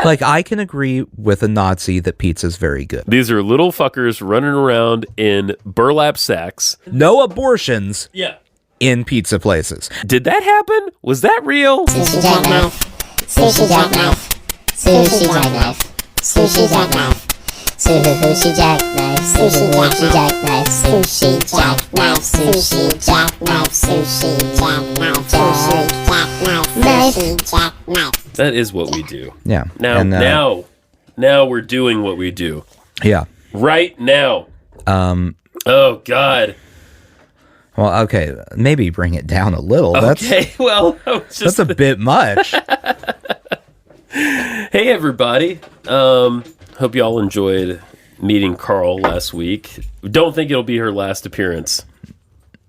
Like, I can agree with a Nazi that pizza's very good. These are little fuckers running around in burlap sacks. No abortions Yeah. in pizza places. Did that happen? Was that real? Sushi jackknife. Sushi jackknife. Sushi jackknife. Sushi jackknife. Sushi jackknife. Sushi jackknife. Sushi jackknife. Sushi jackknife. Sushi jackknife. Sushi jackknife. Sushi jackknife. That is what we do. Yeah. Now we're doing what we do. Yeah. Right now. Oh, God. Well, okay, maybe bring it down a little. Okay, well, That's a bit much. Hey, everybody. Hope y'all enjoyed meeting Carl last week. Don't think it'll be her last appearance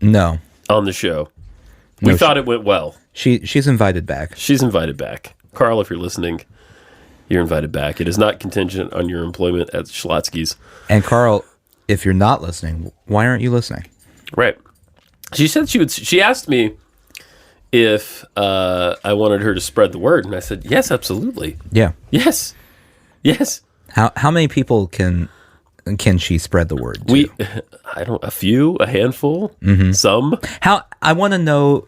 No. on the show. We thought it went well. She's invited back. She's invited back. Carl, if you're listening, you're invited back. It is not contingent on your employment at Schlotsky's. And Carl, if you're not listening, why aren't you listening? Right. She said she asked me if I wanted her to spread the word, and I said, yes, absolutely. Yeah. Yes. How many people can she spread the word to? A few, a handful, some. I want to know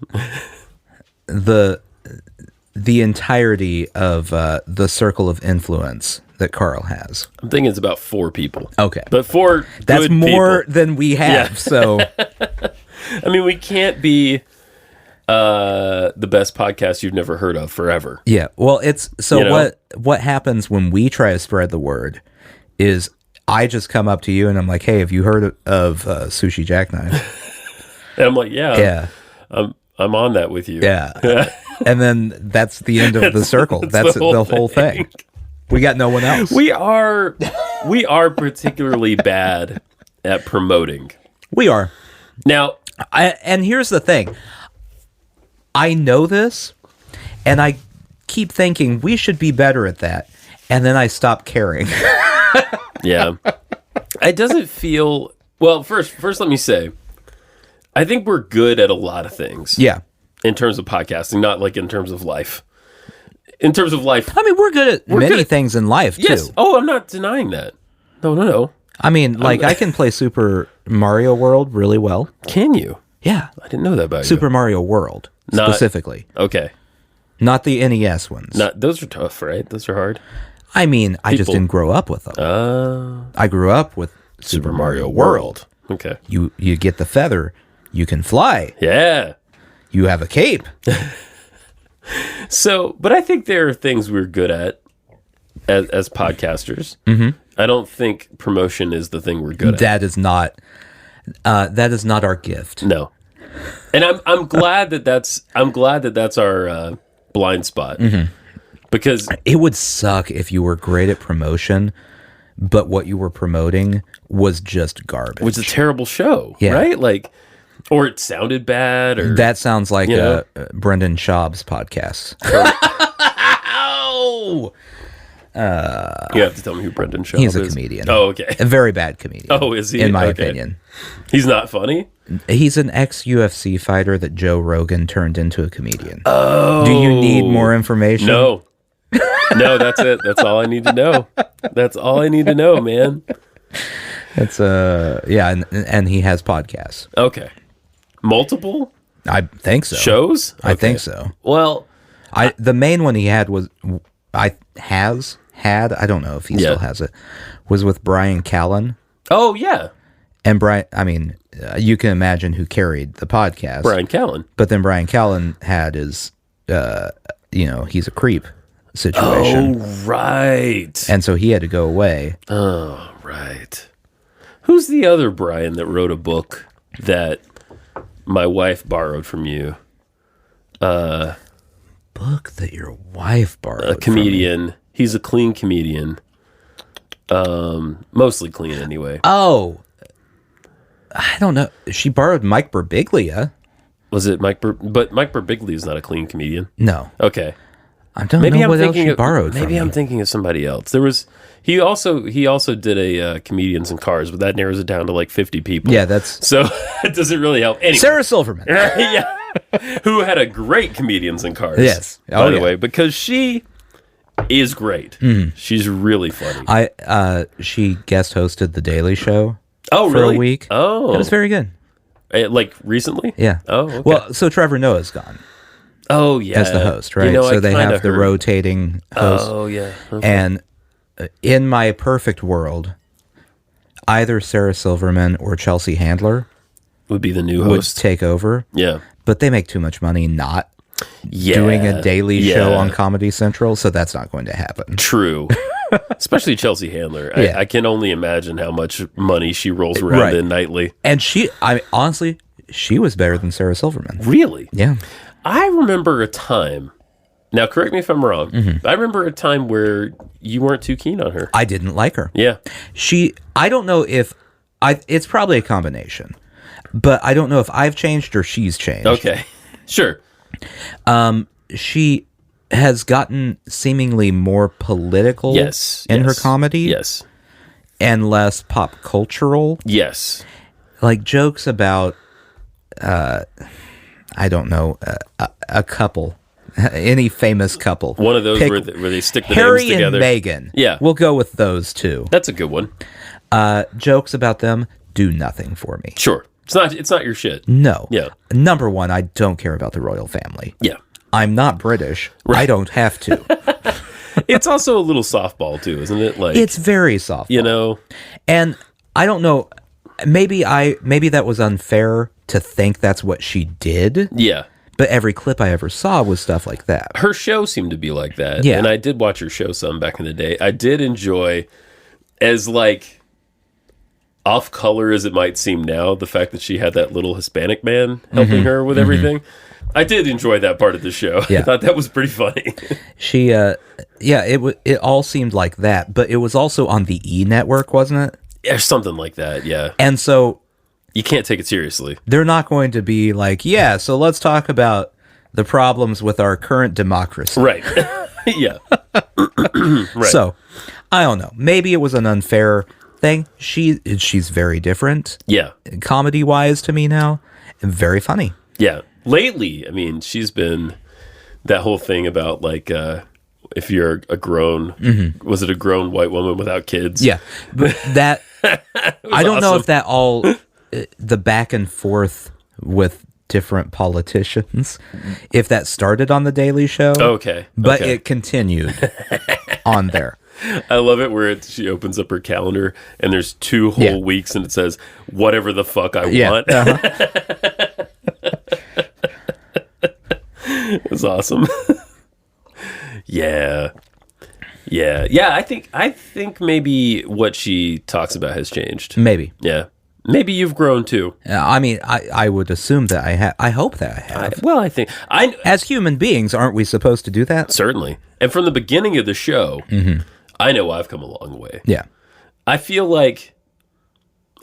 the entirety of the circle of influence that Carl has. I'm thinking it's about 4 people. Okay. But 4 That's good more people. than we have, Yeah. so... I mean, we can't be the best podcast you've never heard of forever. Yeah, well, it's... So You know? what happens when we try to spread the word is I just come up to you and I'm like, hey, have you heard of Sushi Jackknife? And I'm like, yeah. Yeah. I'm on that with you. Yeah. And then that's the end of the circle. That's the whole thing. We got no one else. We are particularly bad at promoting. We are. Now, And here's the thing. I know this, and I keep thinking we should be better at that, and then I stop caring. yeah. It doesn't feel... Well, first let me say, I think we're good at a lot of things. Yeah. In terms of podcasting, not like in terms of life. In terms of life... I mean, we're good at many things in life, Yes. too. Oh, I'm not denying that. No. I mean, like, I can play Super Mario World really well. Can you? Yeah. I didn't know that about Super Mario World, specifically. Okay. Not the NES ones. Those are tough, right? Those are hard. I mean, I just didn't grow up with them. I grew up with Super Mario World. Okay. You get the feather, you can fly, Yeah. you have a cape. So, but I think there are things we're good at as podcasters. Mm-hmm. I don't think promotion is the thing we're good at. That is not our gift. No. And I'm glad that's our blind spot. Mm-hmm. Because it would suck if you were great at promotion, but what you were promoting was just garbage. it was a terrible show, Yeah. right? Like, or it sounded bad, or that sounds like you know? Brendan Schaub's podcast. Oh, you have to tell me who Brendan Schaub is. He's a comedian. Oh, okay. A very bad comedian. Oh, is he? In my Okay. opinion. He's not funny. He's an ex-UFC fighter that Joe Rogan turned into a comedian. Oh. Do you need more information? No. No, that's it. That's all I need to know. That's all I need to know, man. It's yeah, and he has podcasts. Okay. Multiple I think so. shows? I Okay. think so. Well, The main one he had was I don't know if he still has it, was with Brian Callen. oh yeah, And Brian, I mean, you can imagine who carried the podcast. Brian Callen. But then Brian Callen had his he's a creep situation. Oh right. And so he had to go away. Oh right. Who's the other Brian that wrote a book that my wife borrowed from you? Book that your wife borrowed. A comedian. He's a clean comedian. Mostly clean anyway. Oh, I don't know. She borrowed Mike Birbiglia. Was it Mike? But Mike Birbiglia is not a clean comedian. No, Okay. I don't know what else she borrowed. Maybe I'm thinking of somebody else. There was he also did a comedians in cars, but that narrows it down to like 50 people. Yeah, that's So it doesn't really help. Anyway. Sarah Silverman. Yeah. Who had a great comedians in cars. Yes. By Oh, the yeah. way, because she is great. She's really funny. She guest hosted The Daily Show. Oh, for really? a week. Oh, it was very good. Like recently? Yeah. Oh, okay. Well, so Trevor Noah's gone Oh, yeah. as the host, right? You know, so I they kinda have the heard. rotating host. Oh, yeah. Okay. And in my perfect world, either Sarah Silverman or Chelsea Handler Would be the new would host. take over. Yeah. But they make too much money not Yeah. doing a daily show Yeah. on Comedy Central, so that's not going to happen. True. Especially Chelsea Handler. Yeah. I can only imagine how much money she rolls around Right. in nightly. And honestly, she was better than Sarah Silverman. Really? Yeah. I remember a time. Now, correct me if I'm wrong. I remember a time where you weren't too keen on her. I didn't like her. Yeah. I don't know if it's probably a combination, but I don't know if I've changed or she's changed. Okay. Sure. She has gotten seemingly more political Yes. in her yes, comedy Yes. and less pop cultural. Yes. Like jokes about, I don't know, a couple, any famous couple. One of those Pick where they stick the Harry names together. and Meghan. Yeah. We'll go with those two. That's a good one. Jokes about them do nothing for me. Sure. It's not your shit. No. Yeah. Number one, I don't care about the royal family. Yeah. I'm not British. I don't have to. It's also a little softball too, isn't it? Like It's very soft. you know. And I don't know. Maybe that was unfair to think that's what she did. Yeah. But every clip I ever saw was stuff like that. Her show seemed to be like that. Yeah. And I did watch her show some back in the day. I did enjoy, as like off color as it might seem now, the fact that she had that little Hispanic man helping her with everything. I did enjoy that part of the show. Yeah. I thought that was pretty funny. She, it all seemed like that, but it was also on the E network, wasn't it? Yeah, something like that. Yeah. And so You can't take it seriously. they're not going to be like, yeah, so let's talk about the problems with our current democracy. Right. Yeah. Right. So, I don't know. Maybe it was an unfair thing. She's very different, Yeah. comedy-wise to me now, and very funny. Yeah. Lately, I mean, she's been that whole thing about like if you're a grown was it a grown white woman without kids? Yeah, but that I don't know awesome. if that all the back and forth with different politicians, if that started on the Daily Show. Okay. But okay. it continued on there. I love it where she opens up her calendar and there's 2 whole Yeah. weeks and it says whatever the fuck I Yeah. want. It's awesome. Yeah. I think maybe what she talks about has changed. Maybe. Yeah. Maybe you've grown too. I mean, I would assume that I have. I hope that I have. I think As human beings, aren't we supposed to do that? certainly. And from the beginning of the show, I know I've come a long way. Yeah. I feel like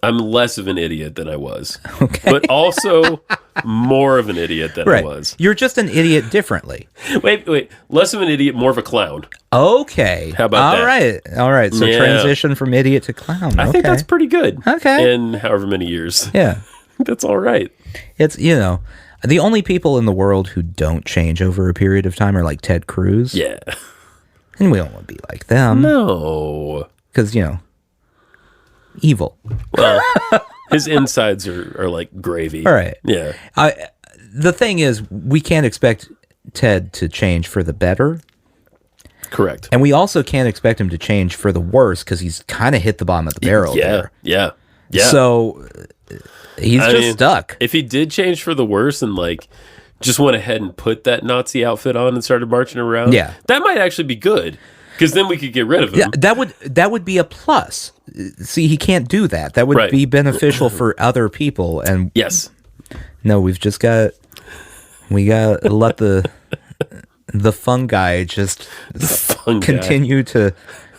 I'm less of an idiot than I was. Okay. But also more of an idiot than I Right. was. You're just an idiot differently. Wait. Less of an idiot, more of a clown. Okay. How about that? All right. So Yeah. transition from idiot to clown. I think that's pretty good. Okay. In however many years. Yeah. That's all right. It's, the only people in the world who don't change over a period of time are like Ted Cruz. Yeah. And we don't want to be like them. No. Because, evil. Well, his insides are like gravy. All right. Yeah. The thing is, we can't expect Ted to change for the better. Correct. And we also can't expect him to change for the worse because he's kind of hit the bottom of the barrel there. Yeah. So he's just stuck. If he did change for the worse and like just went ahead and put that Nazi outfit on and started marching around, Yeah. that might actually be good because then we could get rid of him. Yeah, that would be a plus. See, he can't do that. That would Right. be beneficial for other people. And Yes. no, we got to let the fungi just Fun guy. continue to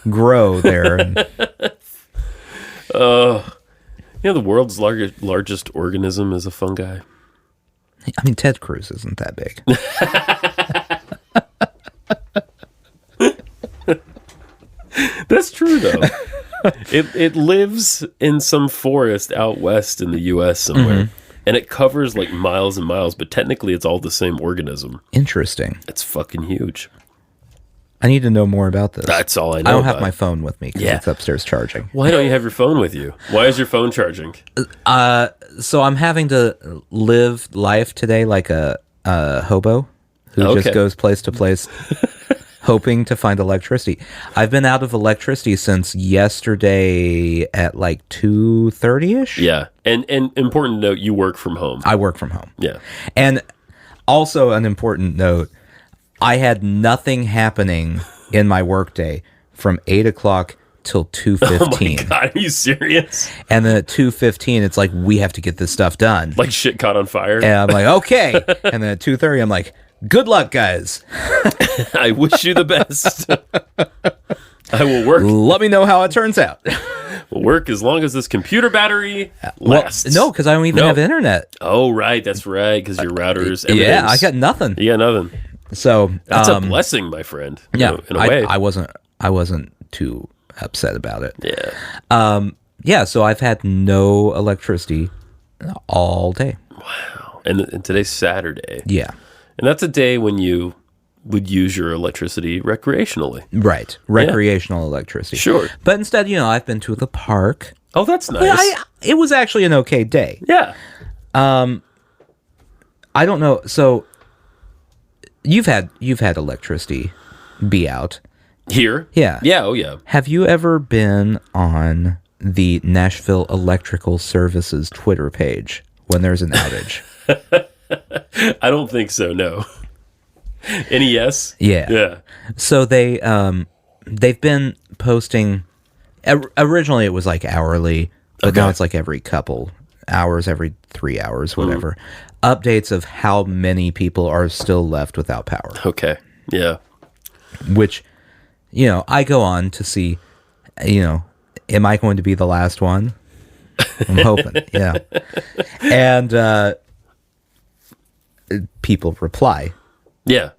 grow there. The world's largest organism is a fungi. I mean, Ted Cruz isn't that big. That's true, though. It lives in some forest out west in the U.S. somewhere, and it covers like miles and miles, but technically it's all the same organism. Interesting. It's fucking huge. I need to know more about this. That's all I know. I don't have about my it. phone with me because it's upstairs charging. Why don't you have your phone with you? Why is your phone charging? So I'm having to live life today like a hobo who just goes place to place hoping to find electricity. I've been out of electricity since yesterday at like 2:30ish. Yeah. And important note, you work from home. I work from home. Yeah. And also an important note, I had nothing happening in my workday from 8 o'clock till 2:15. Oh my God, are you serious? And then at 2:15, it's like, we have to get this stuff done. Like shit caught on fire? And I'm like, okay. And then at 2:30, I'm like, good luck, guys. I wish you the best. I will work. Let me know how it turns out. Will work as long as this computer battery lasts. No, because I don't even have internet. Oh, right. That's right. Because your routers. Yeah, I got nothing. You got nothing. So That's a blessing, my friend. Yeah, in a way. I wasn't too upset about it. Yeah. Yeah, so I've had no electricity all day. Wow. And today's Saturday. Yeah. And that's a day when you would use your electricity recreationally. Right. Recreational electricity. Sure. But instead, I've been to the park. Oh, that's nice. It was actually an okay day. Yeah. I don't know. So you've had electricity be out. Here? Yeah. Yeah, oh yeah. Have you ever been on the Nashville Electrical Services Twitter page when there's an outage? I don't think so, no. NES? Yeah. Yeah. So they've been posting. Originally, it was like hourly, but now it's like every couple hours, every 3 hours, whatever. Updates of how many people are still left without power. Okay. Yeah. Which, I go on to see, am I going to be the last one? I'm hoping, yeah. And people reply. Yeah.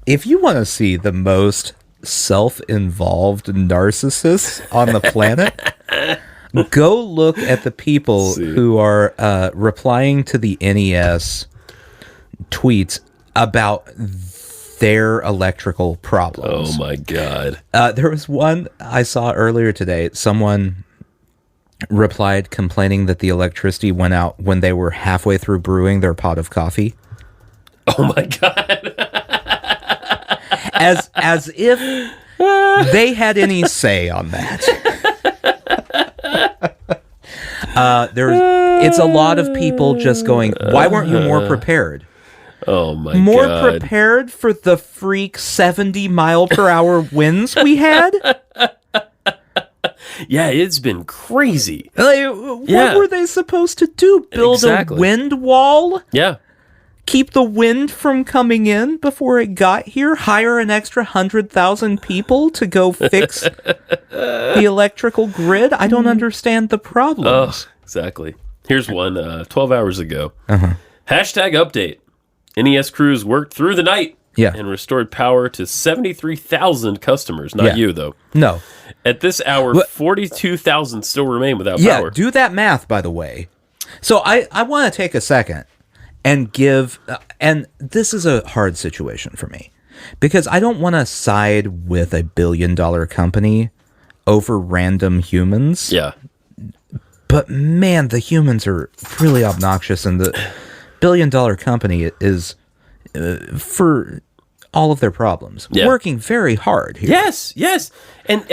If you want to see the most self-involved narcissists on the planet, go look at the people who are replying to the NES tweets about their electrical problems. Oh my God. There was one I saw earlier today. Someone replied complaining that the electricity went out when they were halfway through brewing their pot of coffee. Oh my God. As if they had any say on that. It's a lot of people just going, why weren't you more prepared? Oh my More God. prepared for the freak 70 mile per hour winds we had? Yeah, it's been crazy. Like, what were they supposed to do? Build a wind wall? Yeah. Keep the wind from coming in before it got here? Hire an extra 100,000 people to go fix the electrical grid? I don't understand the problems. Exactly. Here's one 12 hours ago. Hashtag update. NES crews worked through the night and restored power to 73,000 customers. Not you, though. No. At this hour, 42,000 still remain without power. Yeah, do that math, by the way. So I want to take a second and give... and this is a hard situation for me. Because I don't want to side with a billion-dollar company over random humans. Yeah. But man, the humans are really obnoxious, and the billion-dollar company is, for all of their problems, working very hard here. Yes. And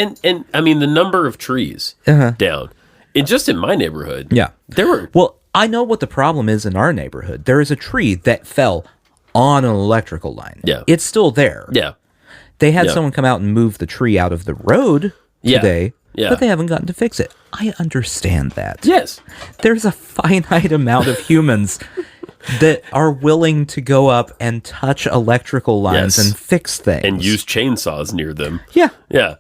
I mean, the number of trees down. Just in my neighborhood. Yeah. There were... Well, I know what the problem is in our neighborhood. There is a tree that fell on an electrical line. Yeah. It's still there. Yeah. They had someone come out and move the tree out of the road today, but they haven't gotten to fix it. I understand that. Yes. There's a finite amount of humans that are willing to go up and touch electrical lines and fix things. And use chainsaws near them. Yeah. Yeah.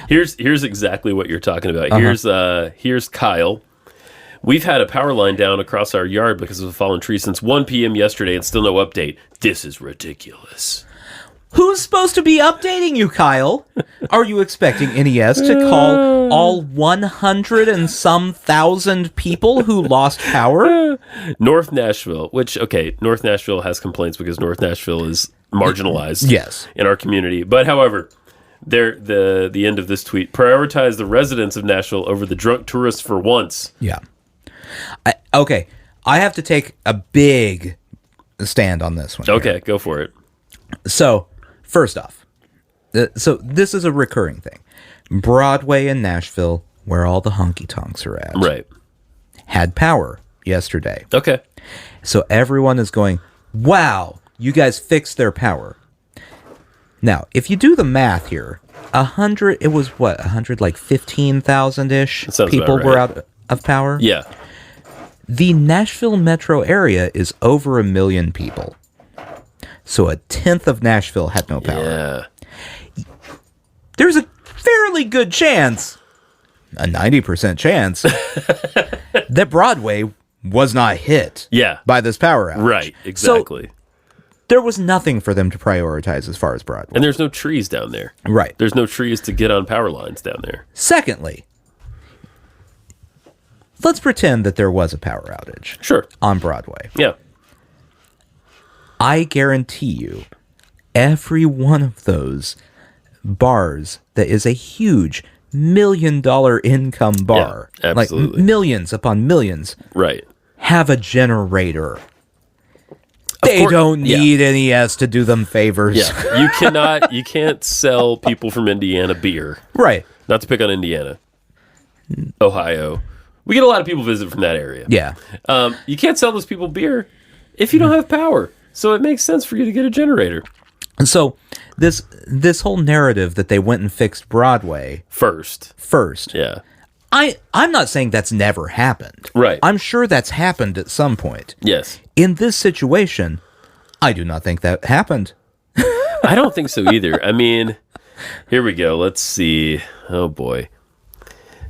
Here's exactly what you're talking about. Here's Kyle. We've had a power line down across our yard because of a fallen tree since 1 p.m. yesterday and still no update. This is ridiculous. Who's supposed to be updating you, Kyle? Are you expecting NES to call all 100 and some thousand people who lost power? North Nashville, which, North Nashville has complaints because North Nashville is marginalized Yes. in our community. But however, the end of this tweet: prioritize the residents of Nashville over the drunk tourists for once. Yeah. Okay. I have to take a big stand on this one. Okay, go for it. So, first off, so this is a recurring thing. Broadway in Nashville, where all the honky tonks are at, Right. had power yesterday. Okay. So everyone is going, wow, you guys fixed their power. Now, if you do the math here, 100, it was what, 100, like 15,000-ish people right. were out of power? Yeah. The Nashville metro area is over 1 million people. So a tenth of Nashville had no power. Yeah. There's a fairly good chance, a 90% chance, that Broadway was not hit by this power outage. Right, exactly. So there was nothing for them to prioritize as far as Broadway. And there's no trees down there. Right. There's no trees to get on power lines down there. Secondly, let's pretend that there was a power outage. Sure. On Broadway. Yeah. I guarantee you, every one of those bars that is a huge $1 million income bar, Yeah, absolutely. like millions upon millions, Right. have a generator. They don't need NES to do them favors. Yeah. You can't sell people from Indiana beer. Right. Not to pick on Indiana. Ohio. We get a lot of people visit from that area. Yeah. You can't sell those people beer if you don't have power. So it makes sense for you to get a generator. And so this whole narrative that they went and fixed Broadway First. Yeah. Yeah. I'm not saying that's never happened. Right. I'm sure that's happened at some point. Yes. In this situation, I do not think that happened. I don't think so either. I mean, here we go. Let's see. Oh, boy.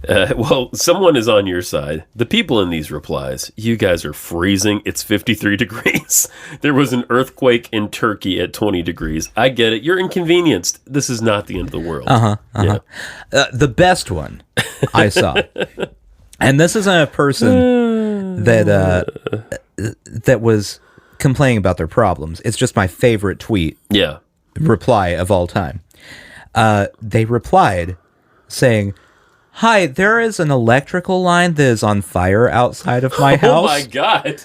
Well, someone is on your side. The people in these replies, you guys are freezing. It's 53 degrees. There was an earthquake in Turkey at 20 degrees. I get it. You're inconvenienced. This is not the end of the world. Yeah. The best one I saw, and this isn't a person that was complaining about their problems. It's just my favorite tweet reply of all time. They replied saying, "Hi, there is an electrical line that is on fire outside of my house. Oh my God.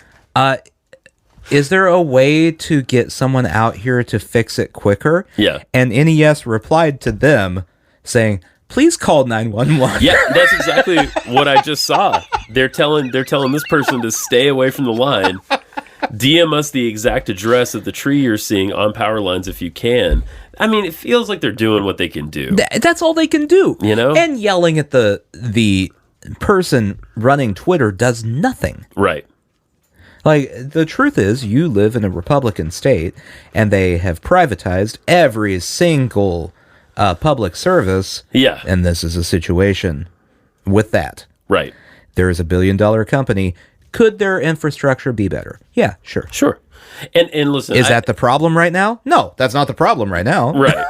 Is there a way to get someone out here to fix it quicker?" Yeah. And NES replied to them saying, "Please call 911." Yeah, that's exactly what I just saw. They're telling this person to stay away from the line. DM us the exact address of the tree you're seeing on power lines if you can. I mean, it feels like they're doing what they can do. That's all they can do. You know? And yelling at the person running Twitter does nothing. Right. Like, the truth is, you live in a Republican state, and they have privatized every single public service. Yeah. And this is a situation with that. Right. There is a $1 billion company. Could their infrastructure be better? Yeah, sure. Sure. And listen, Is that the problem right now? No, that's not the problem right now. Right.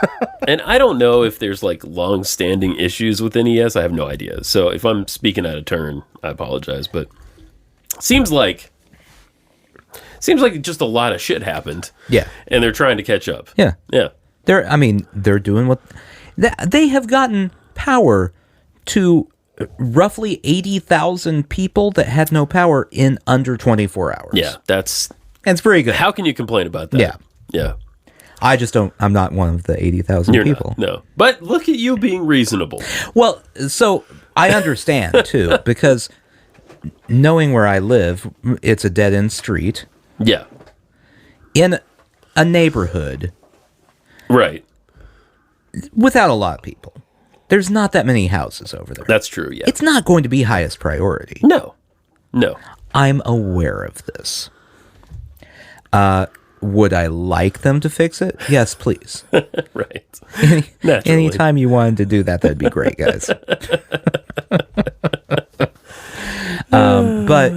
And I don't know if there's like long-standing issues with NES. I have no idea. So if I'm speaking out of turn, I apologize. But seems like just a lot of shit happened. Yeah. And they're trying to catch up. Yeah. Yeah. They're doing what they have gotten power to roughly 80,000 people that had no power in under 24 hours. Yeah. It's pretty good. How can you complain about that? Yeah. Yeah. I'm not one of the 80,000 people. No. But look at you being reasonable. Well, so I understand too, because knowing where I live, it's a dead end street. Yeah. In a neighborhood. Right. Without a lot of people. There's not that many houses over there. That's true, yeah. It's not going to be highest priority. No. I'm aware of this. Would I like them to fix it? Yes, please. Right. Anytime you wanted to do that, that'd be great, guys. But,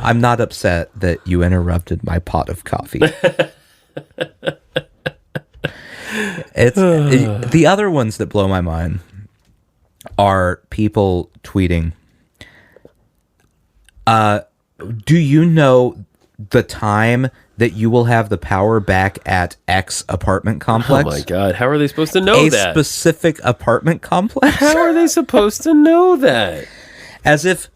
I'm not upset that you interrupted my pot of coffee. It's the other ones that blow my mind are people tweeting, do you know the time that you will have the power back at X apartment complex. Oh my God. How are they supposed to know a that? specific apartment complex? How are they supposed to know that? As if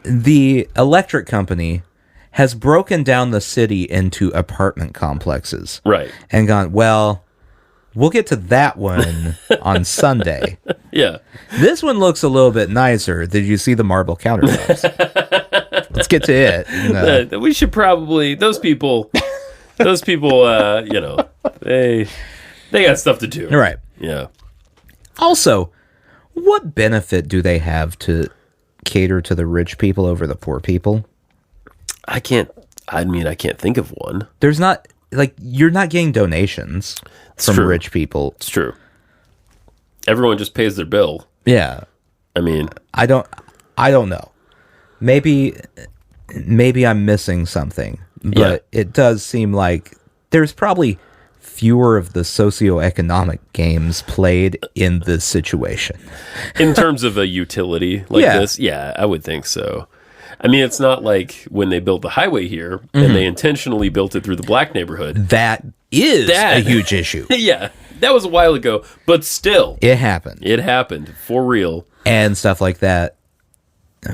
the electric company has broken down the city into apartment complexes. Right. And gone, well, we'll get to that one on Sunday. Yeah. This one looks a little bit nicer. Did you see the marble countertops? Let's get to it. We should probably, those people, you know, they got stuff to do. Right. Yeah. Also, what benefit do they have to cater to the rich people over the poor people? I can't think of one. There's not, like, you're not getting donations from true. rich people. It's true. Everyone just pays their bill. Yeah. I mean, I don't know. Maybe I'm missing something, but it does seem like there's probably fewer of the socioeconomic games played in this situation. in terms of a utility like this, yeah, I would think so. I mean, it's not like when they built the highway here and they intentionally built it through the black neighborhood. That is a huge issue. Yeah, that was a while ago, but still. It happened. It happened, for real. And stuff like that.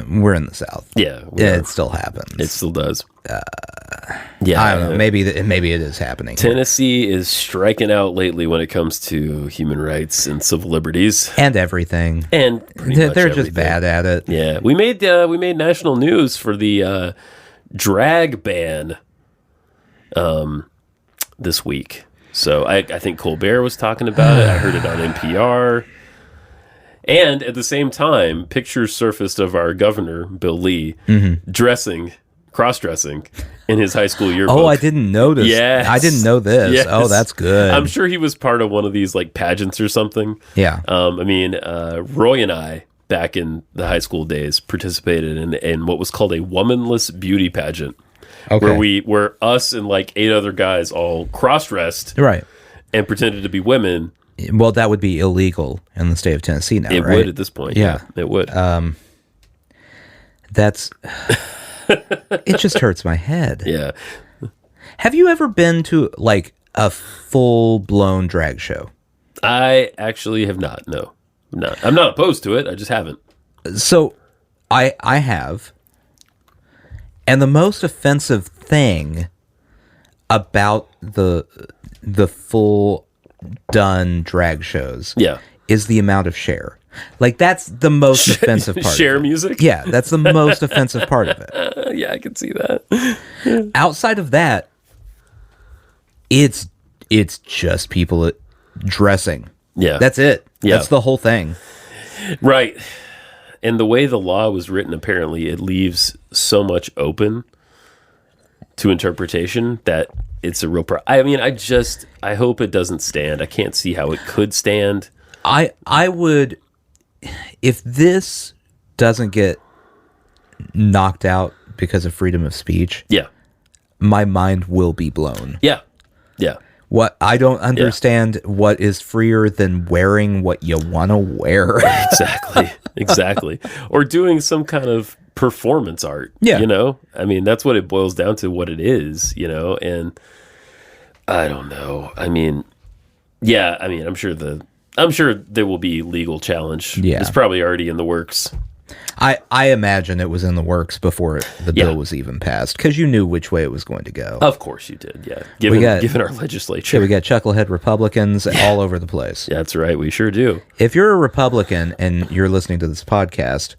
We're in the South. Yeah. It still happens. It still does. Yeah. I don't know. Maybe it is happening. Tennessee is striking out lately when it comes to human rights and civil liberties. And everything. And they're just bad at it. Yeah. We made national news for the drag ban this week. So I think Colbert was talking about it. I heard it on NPR. And at the same time, pictures surfaced of our governor, Bill Lee, cross-dressing in his high school yearbook. Oh, I didn't notice. Yes. I didn't know this. Yes. Oh, that's good. I'm sure he was part of one of these like pageants or something. Yeah. I mean, Roy and I, back in the high school days, participated in what was called a womanless beauty pageant. Okay. Where us and like 8 other guys all cross-dressed Right. and pretended to be women. Well, that would be illegal in the state of Tennessee now, It right? would at this point. Yeah. It would. That's... It just hurts my head. Yeah. Have you ever been to, like, a full-blown drag show? I actually have not. No. I'm not opposed to it. I just haven't. So, I have. And the most offensive thing about the full done drag shows is the amount of share. Like, that's the most offensive part. Share of it. music? Yeah, that's the most offensive part of it. Yeah, I can see that. Outside of that, it's just people dressing. Yeah. That's it. Yeah. That's the whole thing. Right. And the way the law was written, apparently, it leaves so much open to interpretation that it's a real problem. I mean, I hope it doesn't stand. I can't see how it could stand. I would, if this doesn't get knocked out because of freedom of speech, Yeah. my mind will be blown. Yeah. Yeah. What I don't understand what is freer than wearing what you want to wear. Exactly. Or doing some kind of performance art. Yeah. You know? I mean, that's what it boils down to, what it is, you know? And I don't know. I mean, yeah, I mean, I'm sure there will be legal challenge. Yeah. It's probably already in the works. I imagine it was in the works before the bill was even passed, because you knew which way it was going to go. Of course you did, yeah. Given our legislature. Yeah, we got chucklehead Republicans all over the place. Yeah, that's right. We sure do. If you're a Republican and you're listening to this podcast,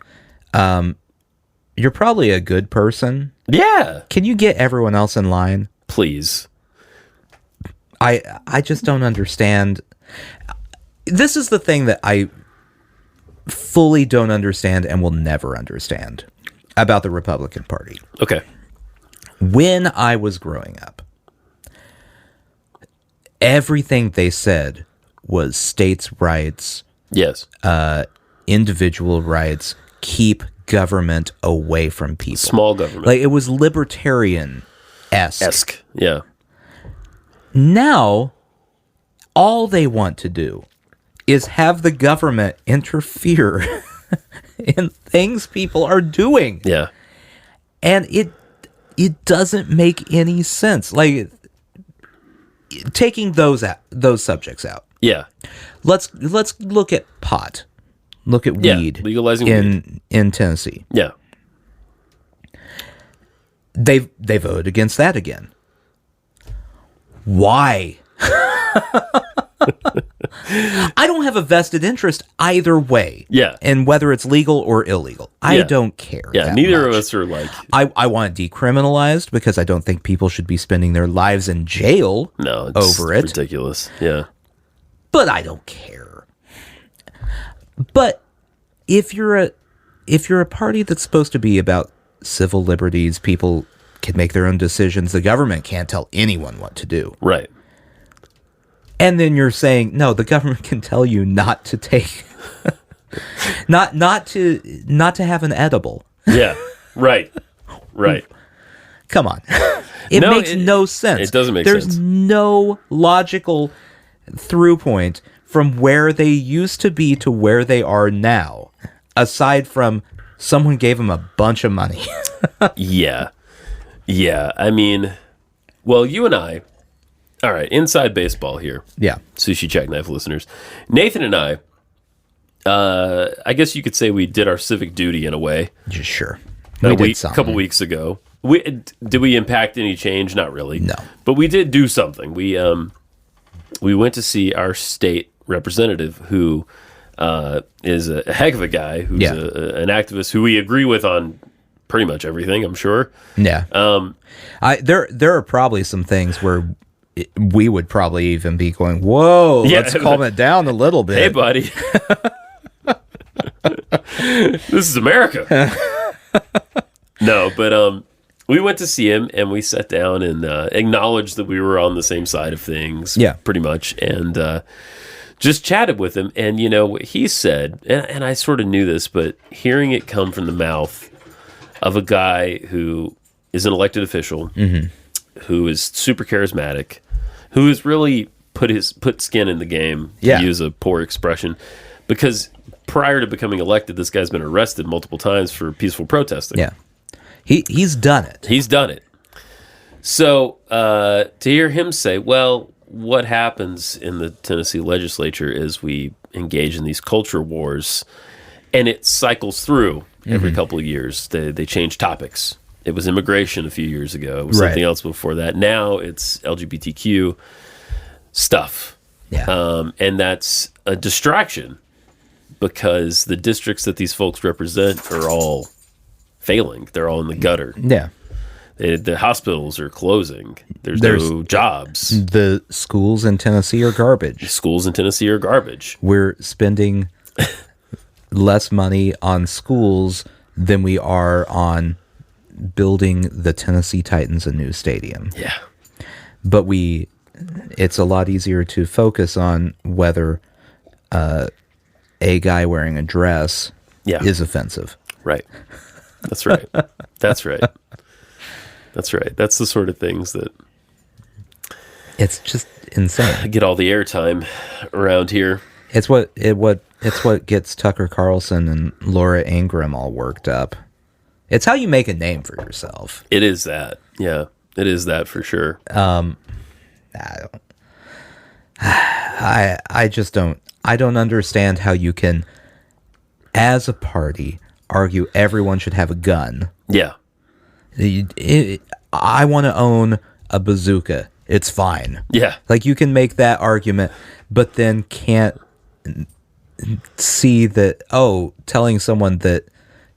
you're probably a good person. Yeah. Can you get everyone else in line? Please. I just don't understand. This is the thing that I fully don't understand and will never understand about the Republican Party. Okay. When I was growing up, everything they said was states' rights, Yes. individual rights, keep government away from people. Small government. Like, it was libertarian-esque. Esque. Yeah. Now, all they want to do is have the government interfere in things people are doing. Yeah. And it doesn't make any sense. Like, taking those subjects out. Yeah. Let's look at pot. Look at weed. Legalizing weed in Tennessee. Yeah. They voted against that again. Why? I don't have a vested interest either way. Yeah. And whether it's legal or illegal, I don't care. Yeah. Neither of us are like. I want it decriminalized because I don't think people should be spending their lives in jail. No, it's over it. ridiculous. Yeah. But I don't care. But if you're a party that's supposed to be about civil liberties, people can make their own decisions. The government can't tell anyone what to do. Right. And then you're saying, no, the government can tell you not to take, not to have an edible. Yeah. Right. Right. Come on. It makes no sense. It doesn't make sense. There's no logical through point from where they used to be to where they are now, aside from someone gave them a bunch of money. Yeah. Yeah. I mean, well, you and I, all right, inside baseball here. Yeah. Sushi Jackknife listeners. Nathan and I guess you could say we did our civic duty in a way. Sure. We did something. A couple weeks ago. Did we impact any change? Not really. No. But we did do something. We went to see our state representative, who is a heck of a guy, who's an activist who we agree with on pretty much everything, I'm sure. Yeah. There are probably some things where we would probably even be going, whoa, let's calm it down a little bit. Hey, buddy. This is America. No, but we went to see him, and we sat down and acknowledged that we were on the same side of things, pretty much, and just chatted with him. And, you know, what he said, and I sort of knew this, but hearing it come from the mouth of a guy who is an elected official, who is super charismatic, who has really put skin in the game, to use a poor expression, because prior to becoming elected, this guy's been arrested multiple times for peaceful protesting. Yeah. He's done it. He's done it. So to hear him say, well, what happens in the Tennessee legislature is we engage in these culture wars, and it cycles through every couple of years. They change topics. It was immigration a few years ago. It was something else before that. Now it's LGBTQ stuff. Yeah. And that's a distraction because the districts that these folks represent are all failing. They're all in the gutter. Yeah. The hospitals are closing. There's no jobs. The schools in Tennessee are garbage. Schools in Tennessee are garbage. We're spending less money on schools than we are on building the Tennessee Titans a new stadium. Yeah. But it's a lot easier to focus on whether a guy wearing a dress is offensive. Right. That's right. That's right. That's right. That's the sort of things that it's just insane. Get all the airtime around here. It's what gets Tucker Carlson and Laura Ingraham all worked up. It's how you make a name for yourself. It is that. Yeah. It is that for sure. I just don't understand how you can, as a party, argue everyone should have a gun. Yeah. I want to own a bazooka. It's fine. Yeah. Like, you can make that argument, but then can't see that, telling someone that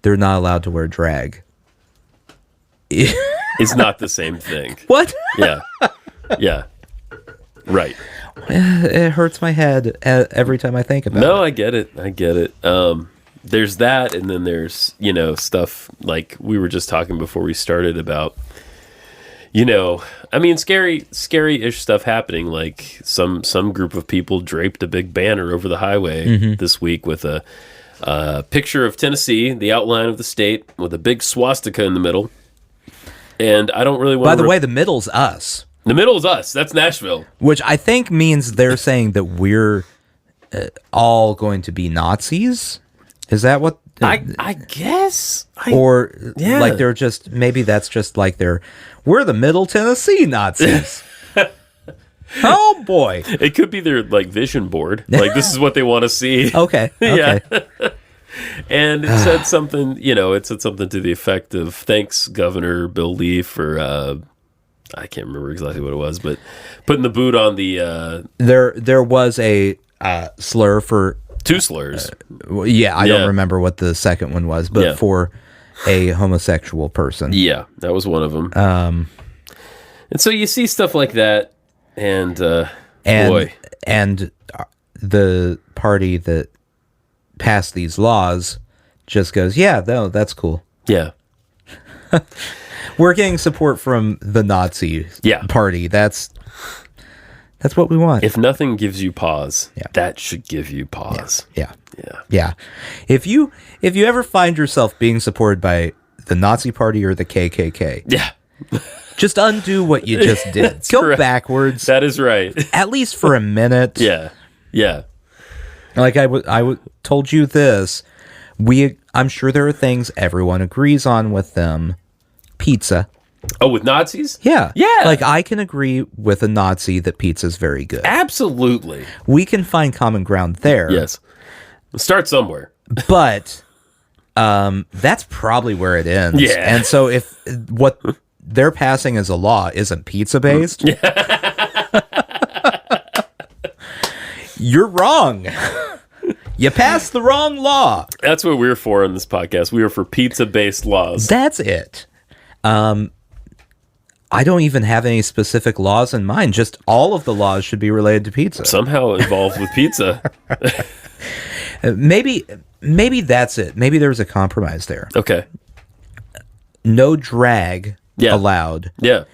they're not allowed to wear drag. It's not the same thing. What? Yeah. Yeah. Right. It hurts my head every time I think about it. No, I get it. I get it. There's that, and then there's, stuff like we were just talking before we started about, scary-ish stuff happening. Like some group of people draped a big banner over the highway this week with a picture of Tennessee, the outline of the state, with a big swastika in the middle. And I don't really want to... By the way, the middle's us. The middle is us. That's Nashville. Which I think means they're saying that we're all going to be Nazis. Is that what I guess. Or Yeah. like they're just, maybe that's just like we're the Middle Tennessee Nazis. Oh boy. It could be their like vision board. Like this is what they want to see. Okay. Yeah. And it said something, it said something to the effect of thanks, Governor Bill Lee, for I can't remember exactly what it was, but putting the boot on the There was a slur for 2 slurs. I don't remember what the second one was, but for a homosexual person. Yeah, that was one of them. And so you see stuff like that, and boy, and the party that passed these laws just goes, yeah, no, that's cool. yeah, We're getting support from the Nazi party. That's what we want. if nothing gives you pause, that should give you pause. Yeah. If you ever find yourself being supported by the Nazi party or the KKK, Yeah, just undo what you just did. Go correct. backwards, that is right. at least for a minute. Yeah. Like I told you this. I'm sure there are things everyone agrees on with them. Pizza. Oh, with Nazis? Yeah. Yeah. Like I can agree with a Nazi that pizza's very good. Absolutely. We can find common ground there. Yes. Start somewhere. But that's probably where it ends. Yeah. And so if what they're passing as a law isn't pizza based, you're wrong. You passed the wrong law. That's what we're for in this podcast. We are for pizza-based laws. That's it. I don't even have any specific laws in mind. Just all of the laws should be related to pizza. Somehow involved with pizza. Maybe that's it. Maybe there's a compromise there. Okay. No drag allowed Yeah.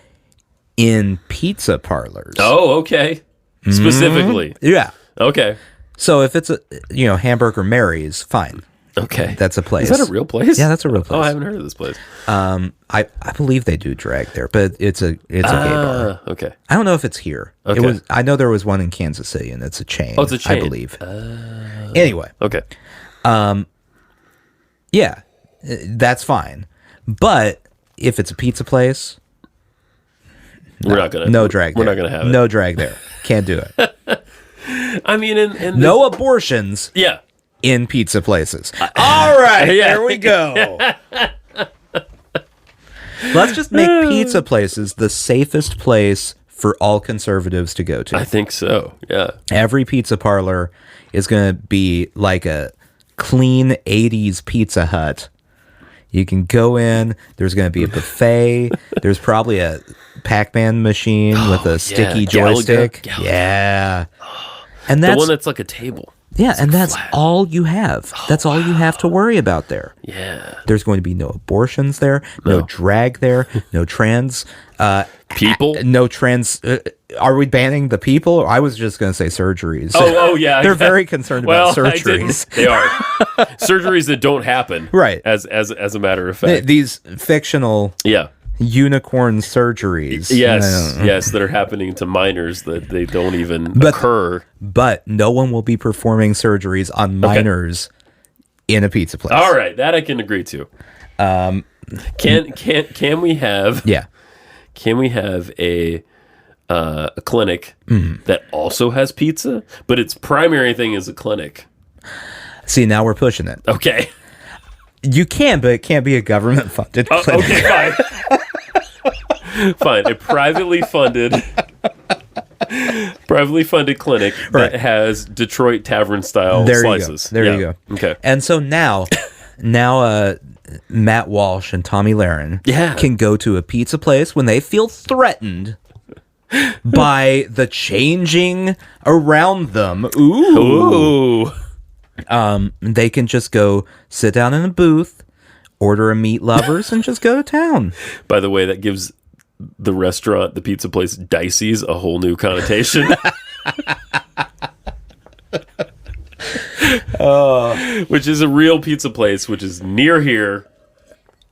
in pizza parlors. Oh, okay. Specifically. Yeah. Okay. So if it's a Hamburger Mary's, fine. Okay. That's a place. Is that a real place? Yeah, that's a real place. Oh, I haven't heard of this place. I believe they do drag there, but it's a gay bar. Okay. I don't know if it's here. Okay. I know there was one in Kansas City, and it's a chain. Oh, it's a chain. I believe. Anyway, Okay. yeah, that's fine. But if it's a pizza place, We're not gonna. no drag. We're there. not gonna have it. No drag there. Can't do it. I mean, and No abortions Yeah. in pizza places. All right, Yeah. there we go. Let's just make pizza places the safest place for all conservatives to go to. I think so. Yeah. Every pizza parlor is going to be like a clean 80s Pizza Hut. You can go in, there's going to be a buffet, there's probably a Pac-Man machine with a sticky joystick. Galaga. Yeah. And that's The one that's like a table. and that's all you have. That's all you have to worry about there. Yeah. There's going to be no abortions there, no drag there, no trans People. no trans are we banning the people? I was just going to say surgeries. Oh yeah. They're very concerned about surgeries. They are surgeries that don't happen. Right. As a matter of fact. These fictional Yeah. unicorn surgeries. Yes, that are happening to minors that they don't even occur. But no one will be performing surgeries on minors in a pizza place. All right, that I can agree to. Can we have Can we have a clinic that also has pizza, but its primary thing is a clinic? See, now we're pushing it. Okay. You can, but it can't be a government funded clinic. Okay, fine. Fine. A privately funded clinic that has Detroit tavern style slices. There you go. Okay. And so now Matt Walsh and Tommy Lahren can go to a pizza place when they feel threatened by the changing around them. Ooh. They can just go sit down in a booth, order a meat lovers, and just go to town. By the way, that gives the restaurant, the pizza place, Dicey's a whole new connotation. Which is a real pizza place, which is near here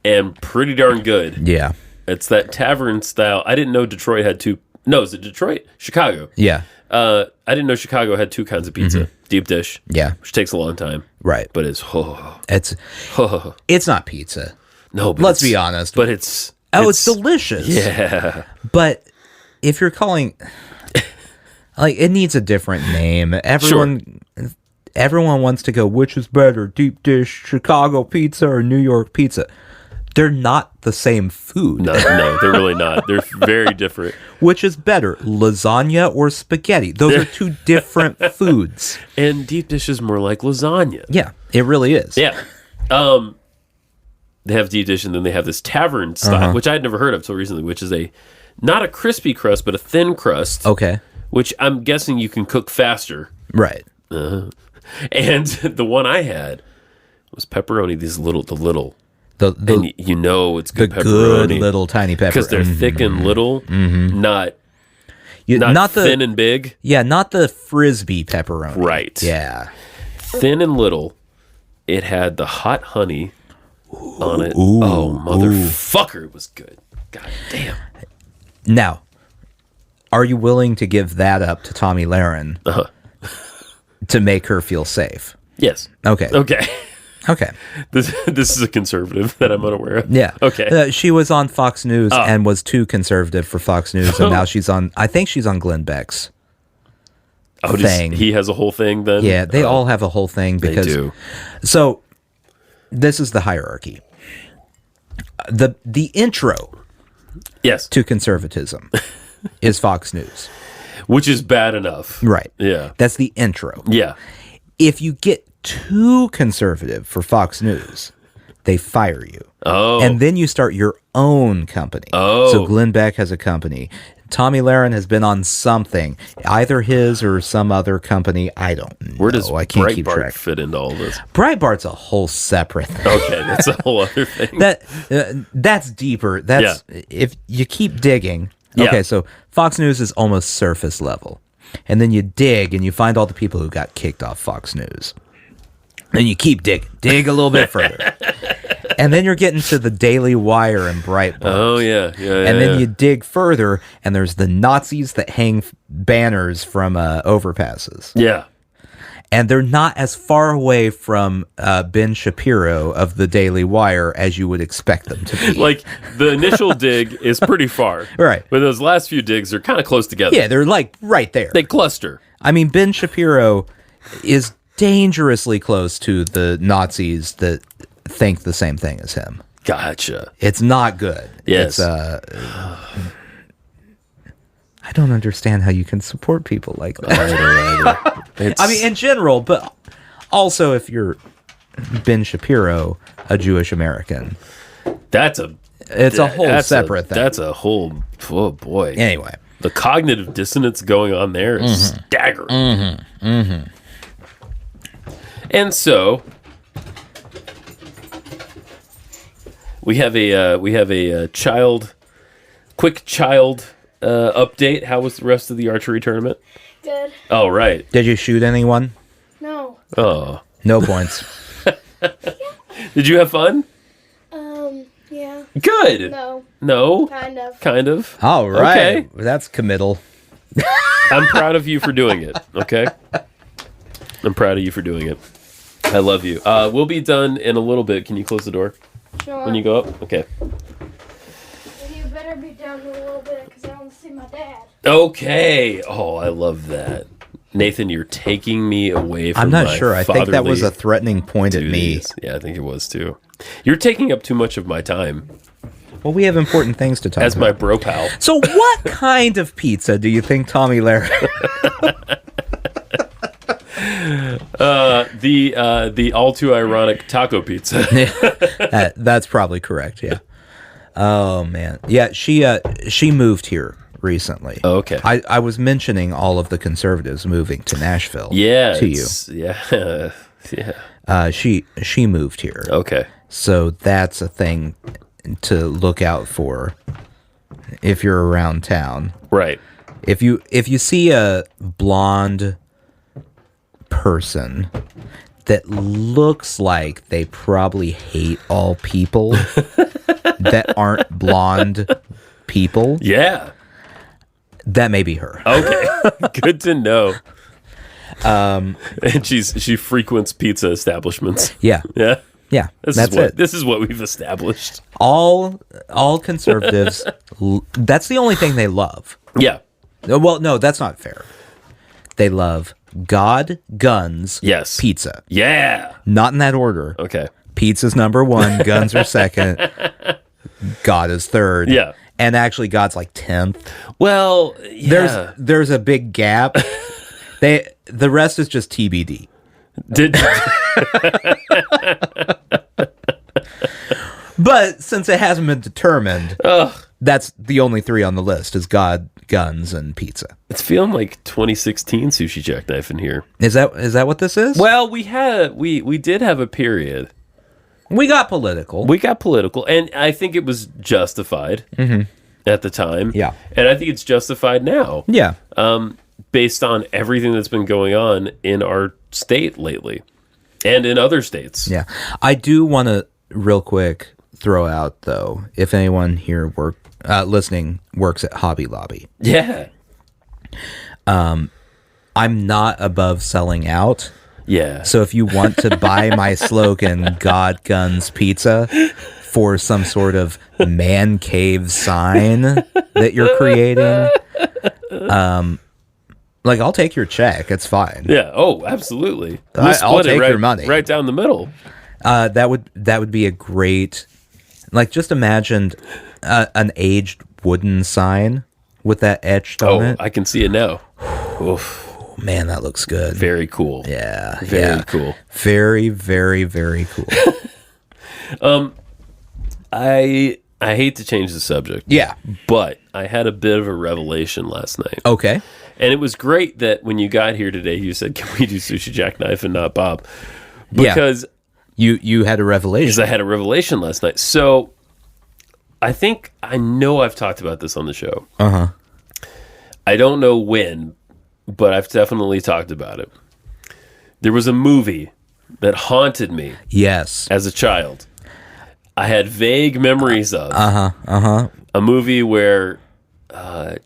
and pretty darn good. Yeah. It's that tavern style. I didn't know Detroit had two. No, is it Detroit? Chicago. Yeah. I didn't know Chicago had two kinds of pizza. deep dish. Yeah. Which takes a long time. Right. But it's It's not pizza. No, but Let's be honest. But it's delicious. Yeah. But if you're calling, like, it needs a different name. Everyone wants to go, which is better, deep dish, Chicago pizza, or New York pizza? They're not the same food. No, they're really not. They're very different. Which is better, lasagna or spaghetti? Those are two different foods. And deep dish is more like lasagna. Yeah, it really is. Yeah. They have deep dish, and then they have this tavern style, which I had never heard of until recently, which is not a crispy crust, but a thin crust. Okay. Which I'm guessing you can cook faster. Right. And the one I had was pepperoni. The little. The You know it's good pepperoni. good little tiny pepper. Because they're thick and little, not not thin and big. Yeah, not the frisbee pepperoni. Right. Yeah. Thin and little. It had the hot honey on it. Oh, motherfucker, it was good. God damn. Now, are you willing to give that up to Tommy Lahren to make her feel safe? Yes. Okay. Okay. This is a conservative that I'm unaware of. Yeah. Okay. She was on Fox News and was too conservative for Fox News, and now I think she's on Glenn Beck's thing. He has a whole thing then? Yeah, they all have a whole thing because. They do. So, this is the hierarchy. The intro Yes. to conservatism is Fox News. Which is bad enough. Right. Yeah. That's the intro. Yeah. If you get too conservative for Fox News, they fire you. Oh. And then you start your own company. Oh. So Glenn Beck has a company. Tommy Lahren has been on something, either his or some other company. I don't know. Where does I can't keep Breitbart track. fit into all this? Breitbart's a whole separate thing. Okay, that's a whole other thing. That's deeper. That's if you keep digging. Yeah. Okay, so Fox News is almost surface level. And then you dig and you find all the people who got kicked off Fox News. And you keep digging. Dig a little bit further. And then you're getting to the Daily Wire and Breitbart. Oh, yeah. And then you dig further, and there's the Nazis that hang banners from overpasses. Yeah. And they're not as far away from Ben Shapiro of the Daily Wire as you would expect them to be. Like, the initial dig is pretty far. Right. But those last few digs are kind of close together. Yeah, they're like right there. They cluster. I mean, Ben Shapiro is dangerously close to the Nazis that think the same thing as him. Gotcha. It's not good. Yes. I don't understand how you can support people like that. I mean, in general, but also if you're Ben Shapiro, a Jewish American. It's a whole separate thing. That's a whole, oh boy. Anyway. The cognitive dissonance going on there is staggering. And so we have a quick child update. How was the rest of the archery tournament? Good. Oh, right. Did you shoot anyone? No. Oh. No points. Did you have fun? Yeah. Good. No. No? Kind of. Kind of. All right. Okay. That's committal. I'm proud of you for doing it, okay? I'm proud of you for doing it. I love you. We'll be done in a little bit. Can you close the door Sure. when you go up? Okay. You better be down in a little bit because I want to see my dad. Okay. Oh, I love that. Nathan, you're taking me away from I'm not my sure. I think that was a fatherly threatening point at me. duties. Yeah, I think it was too. You're taking up too much of my time Well, we have important things to talk as about. my bro pal. So what kind of pizza do you think Tommy Lahren... The all too ironic taco pizza. That's probably correct, yeah. Oh, man. Yeah, she moved here recently. Oh, okay. I was mentioning all of the conservatives moving to Nashville Yeah. to you. Yeah. Yeah. She moved here. Okay. So that's a thing to look out for if you're around town. Right. If you see a blonde person that looks like they probably hate all people that aren't blonde people, Yeah. that may be her. Okay. Good to know. And she frequents pizza establishments. Yeah. Yeah. Yeah. That's it. This is what we've established. All conservatives, that's the only thing they love. Yeah. Well, no, that's not fair. They love God, guns, Yes. pizza. Yeah. Not in that order. Okay. Pizza's number one, guns are second, God is third. Yeah. And actually, God's like 10th. Well, yeah. There's a big gap. The rest is just TBD. But since it hasn't been determined, that's the only three on the list is God, guns, and pizza. It's feeling like 2016 Sushi Jackknife in here. Is that what this is? Well, we did have a period. We got political. We got political, and I think it was justified at the time. Yeah. And I think it's justified now. Yeah. Based on everything that's been going on in our state lately and in other states. Yeah. I do want to real quick throw out, though, if anyone here listening works at Hobby Lobby. Yeah. I'm not above selling out. Yeah. So if you want to buy my slogan, God, Guns, Pizza, for some sort of man cave sign that you're creating, like, I'll take your check. It's fine. Yeah. Oh, absolutely. I'll take your money. Right down the middle. That would be a great, like, just imagine an aged wooden sign with that etched on it. I can see it now. Oof. Man, that looks good. Very cool. Yeah. Very cool. Very, very, very cool. I hate to change the subject. Yeah. But I had a bit of a revelation last night. Okay. And it was great that when you got here today, you said, "Can we do Sushi Jackknife and not Bob?" Because you had a revelation. I had a revelation last night. So I know I've talked about this on the show. Uh-huh. I don't know when, but I've definitely talked about it. There was a movie that haunted me. Yes. As a child. I had vague memories of. A movie where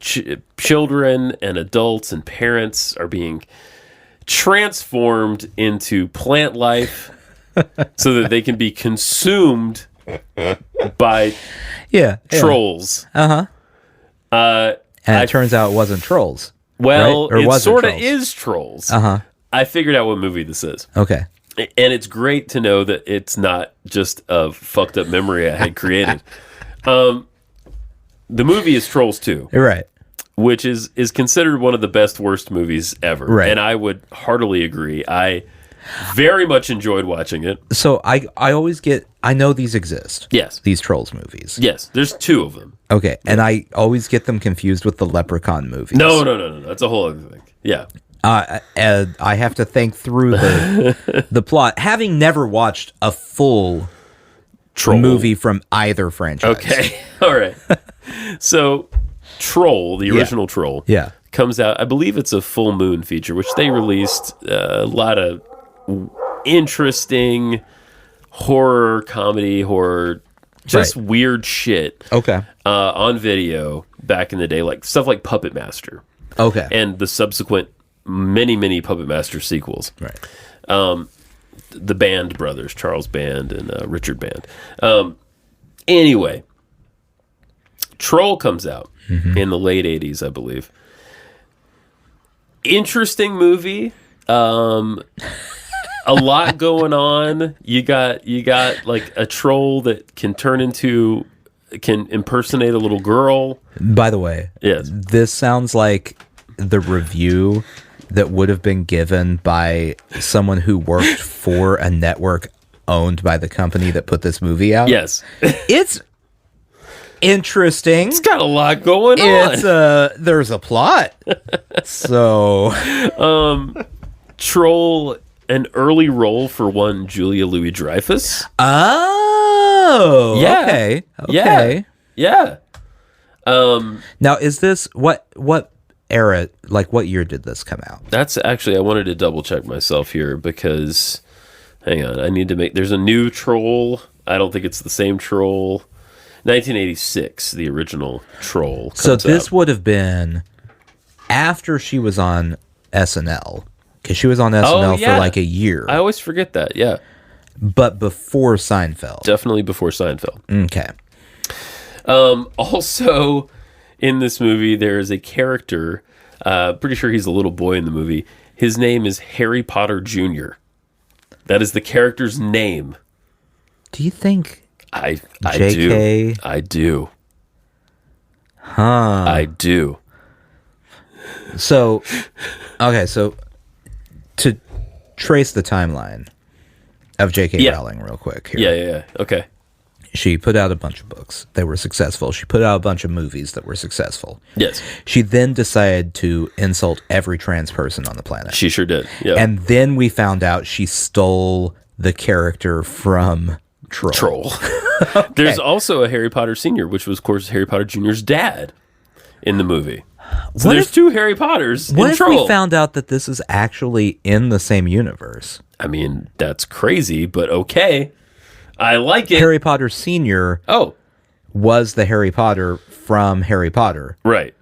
children and adults and parents are being transformed into plant life so that they can be consumed by trolls. And it turns out it wasn't trolls. Well, right? it sort of is trolls. I figured out what movie this is. Okay. And it's great to know that it's not just a fucked up memory I had created. The movie is Trolls 2. Right. Which is considered one of the best worst movies ever. Right. And I would heartily agree. I very much enjoyed watching it. So I always I know these exist. Yes. These Trolls movies. Yes. There's 2 of them. Okay. And I always get them confused with the Leprechaun movies. No. That's a whole other thing. Yeah. And I have to think through the plot, having never watched a full Troll movie from either franchise. Okay. All right. So Troll, the original Troll, comes out. I believe it's a full moon feature, which they released a lot of interesting horror, just weird shit. Okay. On video back in the day, like stuff like Puppet Master. Okay. And the subsequent many Puppet Master sequels. Right. The Band brothers, Charles Band and Richard Band. Anyway, Troll comes out in the late 80s, I believe. Interesting movie. A lot going on. You got like a troll that can impersonate a little girl. By the way, yes, this sounds like the review that would have been given by someone who worked for a network owned by the company that put this movie out. Yes. It's interesting. It's got a lot going on. There's a plot. So Troll, an early role for one Julia Louis-Dreyfus. Oh. Yeah. Okay. Yeah. Now is this what era, like what year did this come out? That's actually, I wanted to double check myself here because, hang on, I need to there's a new Troll. I don't think it's the same Troll. 1986, the original Troll. So this would have been after she was on SNL, because she was on SNL for like a year. I always forget that. Yeah, but before Seinfeld. definitely before Seinfeld. Okay. Also, in this movie, there is a character. Pretty sure he's a little boy in the movie. His name is Harry Potter Jr. That is the character's name. Do you think I JK? do. I do. Huh. I do. So, okay, so to trace the timeline of J.K. Rowling real quick here. Yeah. Okay. She put out a bunch of books that were successful. She put out a bunch of movies that were successful. Yes. She then decided to insult every trans person on the planet. She sure did. Yeah. And then we found out she stole the character from Troll. Okay. There's also a Harry Potter Sr., which was, of course, Harry Potter Jr.'s dad in the movie. So there's two Harry Potters in What if Troll. we found out that this is actually in the same universe? I mean, that's crazy, but okay. I like it. Harry Potter Sr. was the Harry Potter from Harry Potter. Right.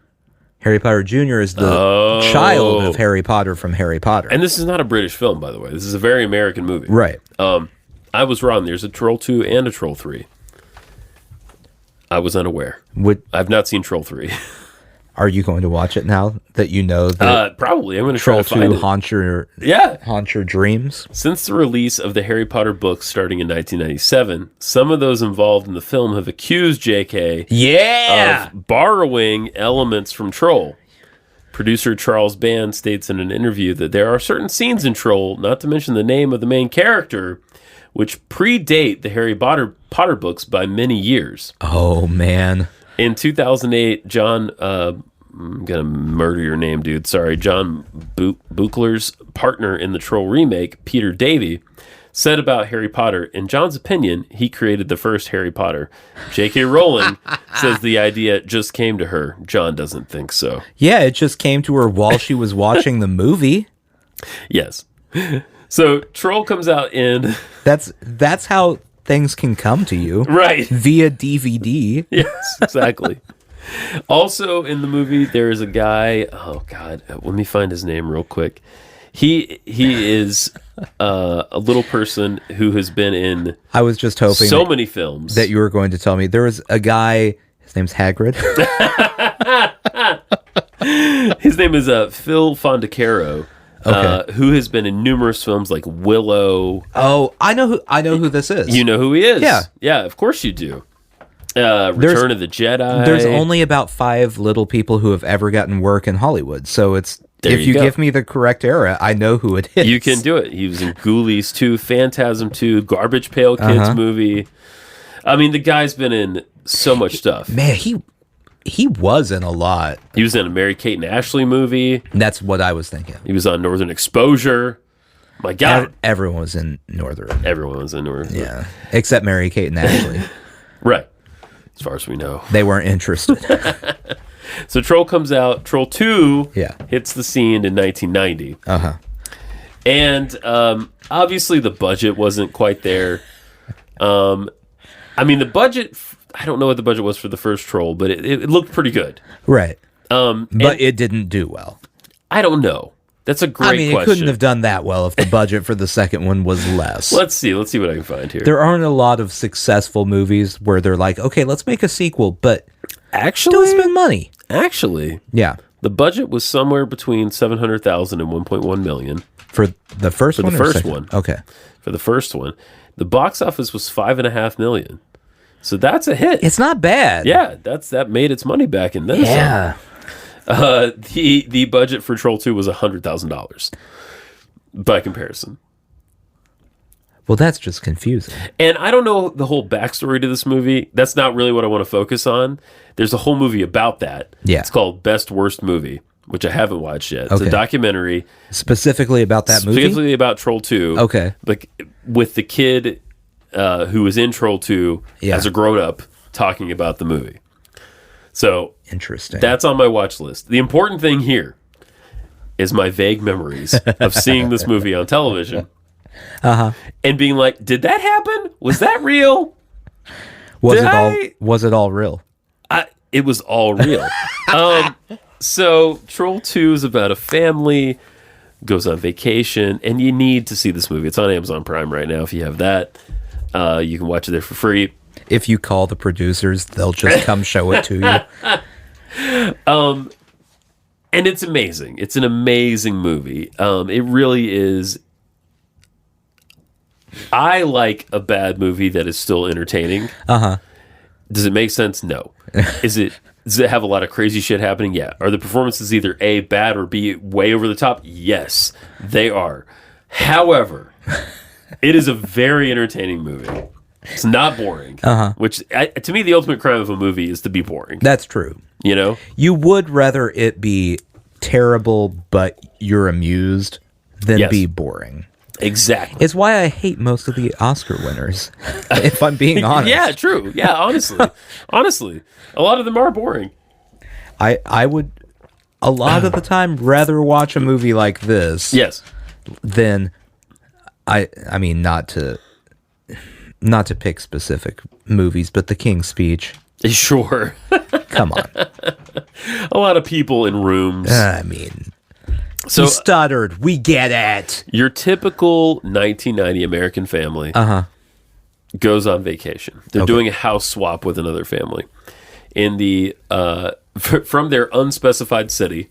Harry Potter Jr. is the child of Harry Potter from Harry Potter. And this is not a British film, by the way. This is a very American movie. Right. I was wrong. There's a Troll 2 and a Troll 3. I was unaware. I've not seen Troll 3. Are you going to watch it now that you know that probably. I'm going to Troll try to 2 find haunt your dreams? Since the release of the Harry Potter books starting in 1997, some of those involved in the film have accused J.K. of borrowing elements from Troll. Producer Charles Band states in an interview that there are certain scenes in Troll, not to mention the name of the main character, which predate the Harry Potter books by many years. Oh, man. In 2008, John, I'm going to murder your name, dude. Sorry. John Buchler's partner in the Troll remake, Peter Davey, said about Harry Potter, in John's opinion, he created the first Harry Potter. J.K. Rowling says the idea just came to her. John doesn't think so. Yeah, it just came to her while she was watching the movie. Yes. So Troll comes out in... That's how things can come to you. Right. Via DVD. Yes, exactly. Also in the movie, there is a guy... Oh, God. Let me find his name real quick. He is a little person who has been in... I was just hoping so many films. That you were going to tell me. There was a guy... His name's Hagrid. His name is Phil Fondacaro. Okay. Who has been in numerous films like Willow. Oh, I know who this is. You know who he is? Yeah, of course you do. Return of the Jedi. There's only about 5 little people who have ever gotten work in Hollywood, so it's There if you you go. give me the correct era, I know who it is. You can do it. He was in Ghoulies 2, Phantasm 2, Garbage Pail Kids movie. I mean, the guy's been in so much stuff. Man, he was in a lot. He was in a Mary-Kate and Ashley movie. That's what I was thinking. He was on Northern Exposure. My God. Everyone was in Northern. Everyone was in Northern. Yeah, except Mary Kate and Ashley. Right. As far as we know. They weren't interested. So Troll comes out. Troll 2 Yeah. hits the scene in 1990. Uh-huh. And obviously the budget wasn't quite there. I mean, the budget... I don't know what the budget was for the first Troll, but it looked pretty good. Right. But it didn't do well. I don't know. That's a great question. It couldn't have done that well if the budget for the second one was less. Let's see what I can find here. There aren't a lot of successful movies where they're like, okay, let's make a sequel, but Actually, don't spend money. Actually, Yeah. the budget was somewhere between $700,000 and $1.1 million. For the first one? the or first second? one. Okay. For the first one, the box office was $5.5 million. So that's a hit. It's not bad. Yeah, that made its money back in then. Yeah. The budget for Troll 2 was $100,000 by comparison. Well, that's just confusing. And I don't know the whole backstory to this movie. That's not really what I want to focus on. There's a whole movie about that. Yeah. It's called Best Worst Movie, which I haven't watched yet. It's Okay. a documentary Specifically about that movie? specifically about Troll 2. Okay. Like with the kid who was in Troll 2 Yeah. as a grown-up talking about the movie. So Interesting. that's on my watch list. The important thing here is my vague memories of seeing this movie on television. And being like, did that happen? Was that real? was it all real? It was all real. So Troll 2 is about a family goes on vacation, and you need to see this movie. It's on Amazon Prime right now. If you have that, you can watch it there for free. If you call the producers, they'll just come show it to you. And it's amazing. It's an amazing movie. It really is. I like a bad movie that is still entertaining. Uh-huh. Does it make sense? No. Does it have a lot of crazy shit happening? Yeah. Are the performances either A, bad, or B, way over the top? Yes, they are. However, it is a very entertaining movie. It's not boring. Which, to me, the ultimate crime of a movie is to be boring. That's true. You know? You would rather it be terrible, but you're amused, than be boring. Exactly. It's why I hate most of the Oscar winners, if I'm being honest. Yeah, true. Yeah, honestly. Honestly. A lot of them are boring. I would, a lot of the time, rather watch a movie like this Yes. than, I mean, not to pick specific movies, but The King's Speech. Sure. Come on. A lot of people in rooms. I mean, So he stuttered. We get it. your typical 1990 American family goes on vacation. They're doing a house swap with another family in the from their unspecified city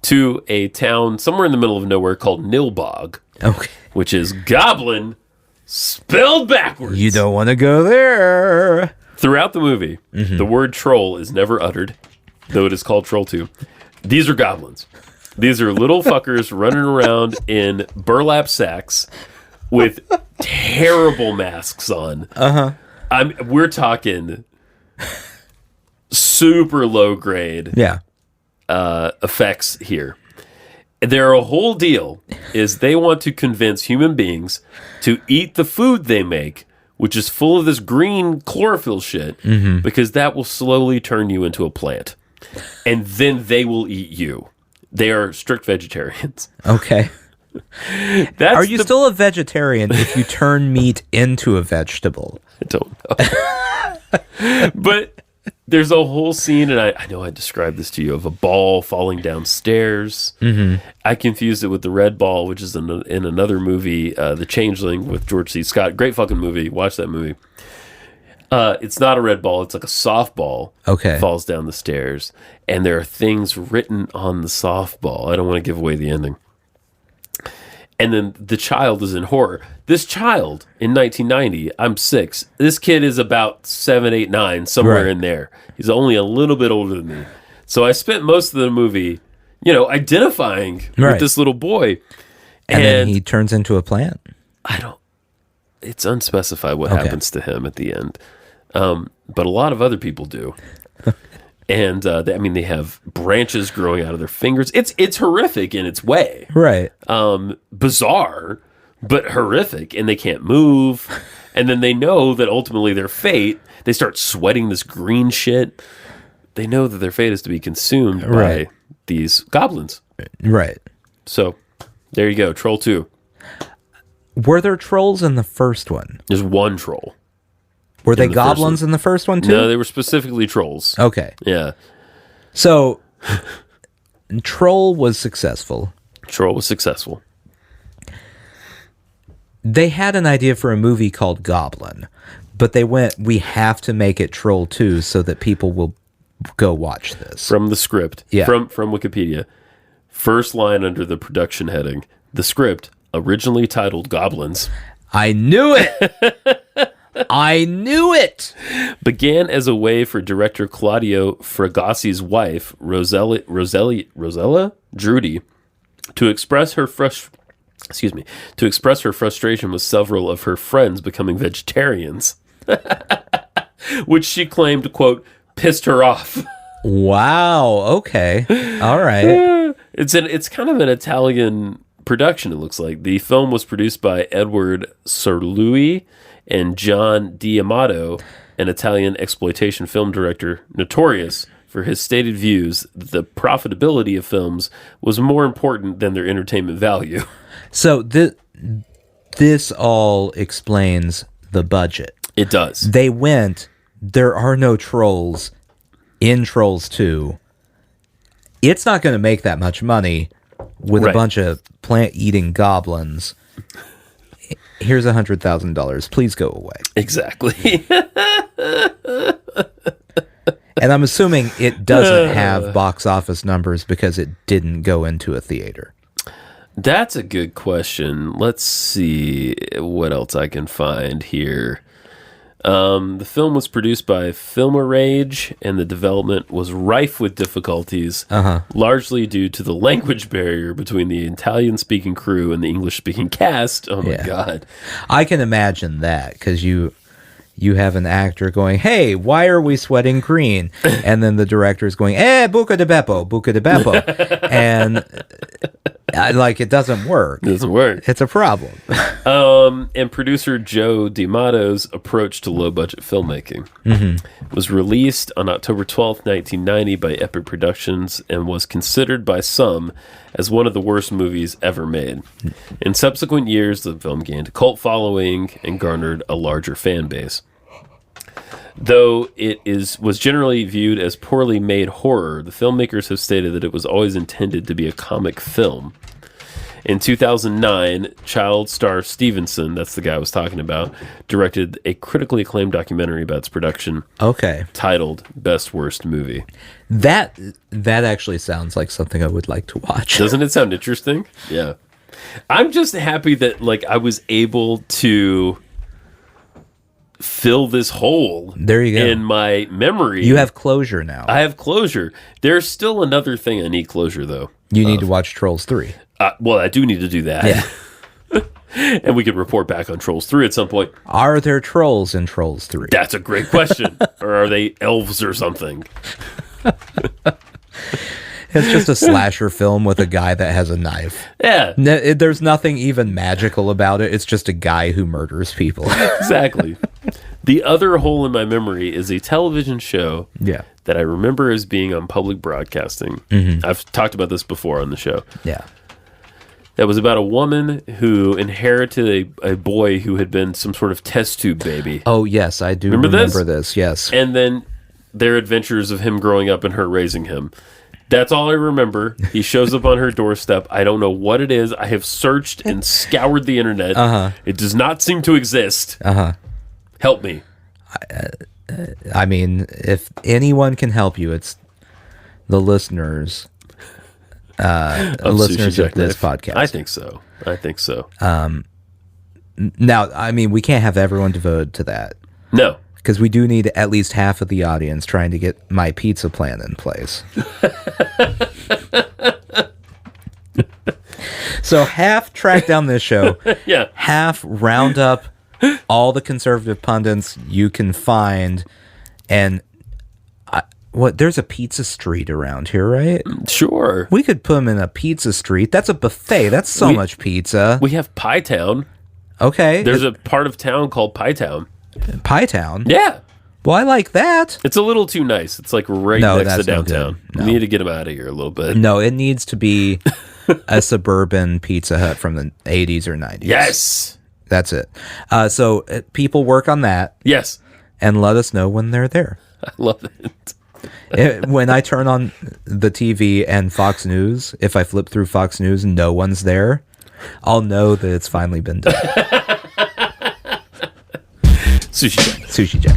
to a town somewhere in the middle of nowhere called Nilbog, Okay. which is goblin spelled backwards. You don't want to go there. Throughout the movie, the word troll is never uttered, though it is called Troll 2. These are goblins. These are little fuckers running around in burlap sacks with terrible masks on. We're talking super low grade Yeah. effects here. Their whole deal is they want to convince human beings to eat the food they make, which is full of this green chlorophyll shit, because that will slowly turn you into a plant. And then they will eat you. They are strict vegetarians. Okay. That's Are you still a vegetarian if you turn meat into a vegetable? I don't know. But there's a whole scene, and I know I described this to you, of a ball falling downstairs. I confused it with the red ball, which is in another movie, The Changeling with George C. Scott. Great fucking movie. Watch that movie. It's not a red ball. It's like a softball. Okay. Falls down the stairs, and there are things written on the softball. I don't want to give away the ending. And then the child is in horror. This child in 1990, I'm 6. This kid is about 7, 8, 9, somewhere in there. He's only a little bit older than me. So I spent most of the movie, identifying with this little boy. And then he turns into a plant? It's unspecified what happens to him at the end. But a lot of other people do. And they have branches growing out of their fingers. It's horrific in its way. Right. Bizarre, but horrific. And they can't move. And then they know that ultimately their fate, they start sweating this green shit. They know that their fate is to be consumed by these goblins. Right. So there you go. Troll 2. Were there trolls in the first one? There's one troll. Were they goblins in the first one too? No, they were specifically trolls. Okay. Yeah. So, Troll was successful. Troll was successful. They had an idea for a movie called Goblin, but they went, we have to make it Troll 2 so that people will go watch this. From the script. Yeah. From Wikipedia. First line under the production heading. The script, originally titled Goblins. I knew it! I knew it! Began as a way for director Claudio Fragassi's wife, Rosella Drudy, to express her frustration with several of her friends becoming vegetarians, which she claimed, quote, pissed her off. Wow, okay. All right. It's kind of an Italian production, it looks like. The film was produced by Edward Cerlui and John D'Amato, an Italian exploitation film director notorious for his stated views that the profitability of films was more important than their entertainment value. So this all explains the budget. It does. They went, there are no trolls in Trolls 2. It's not going to make that much money. with a Right. bunch of plant-eating goblins. Here's $100,000. Please go away. Exactly. And I'm assuming it doesn't have box office numbers because it didn't go into a theater. That's a good question. Let's see what else I can find here. The film was produced by Filmarage, and the development was rife with difficulties, largely due to the language barrier between the Italian-speaking crew and the English-speaking cast. Oh, my God. I can imagine that, because you have an actor going, hey, why are we sweating green? And then the director's going, buca de beppo. And it doesn't work. It doesn't work. It's a problem. And producer Joe D'Amato's approach to low-budget filmmaking was released on October 12th, 1990 by Epic Productions and was considered by some as one of the worst movies ever made. In subsequent years, the film gained a cult following and garnered a larger fan base. Though it was generally viewed as poorly made horror, the filmmakers have stated that it was always intended to be a comic film. In 2009, child star Stevenson, that's the guy I was talking about, directed a critically acclaimed documentary about its production. Okay. Titled Best Worst Movie. That actually sounds like something I would like to watch. Doesn't it sound interesting? Yeah. I'm just happy that I was able to fill this hole there you go. In my memory. You have closure now. I have closure. There's still another thing I need closure, though. You need to watch Trolls 3. Well, I do need to do that. Yeah. And we could report back on Trolls 3 at some point. Are there trolls in Trolls 3? That's a great question. Or are they elves or something? It's just a slasher film with a guy that has a knife. Yeah. There's nothing even magical about it. It's just a guy who murders people. Exactly. The other hole in my memory is a television show that I remember as being on public broadcasting. I've talked about this before on the show. Yeah. That was about a woman who inherited a boy who had been some sort of test tube baby. Oh, yes, I do remember this. Yes. And then their adventures of him growing up and her raising him. That's all I remember. He shows up on her doorstep. I don't know what it is. I have searched and scoured the internet. It does not seem to exist. Help me. I mean, if anyone can help you, it's the listeners. Listeners of this podcast. I think so. Now, I mean, we can't have everyone devoted to that. No. Because we do need at least half of the audience trying to get my pizza plan in place. So half track down this show. Yeah. Half round up all the conservative pundits you can find. And there's a pizza street around here, right? Sure. We could put them in a pizza street. That's a buffet. That's so much pizza. We have Pie Town. Okay. There's a part of town called Pie Town. Pie Town? Yeah. Well, I like that. It's a little too nice. It's next to downtown. No. We need to get them out of here a little bit. No, it needs to be a suburban Pizza Hut from the 80s or 90s. Yes. That's it. So people work on that. Yes. And let us know when they're there. I love it. When I turn on the TV and Fox News, if I flip through Fox News and no one's there, I'll know that it's finally been done. Sushi Jack. Sushi Jack.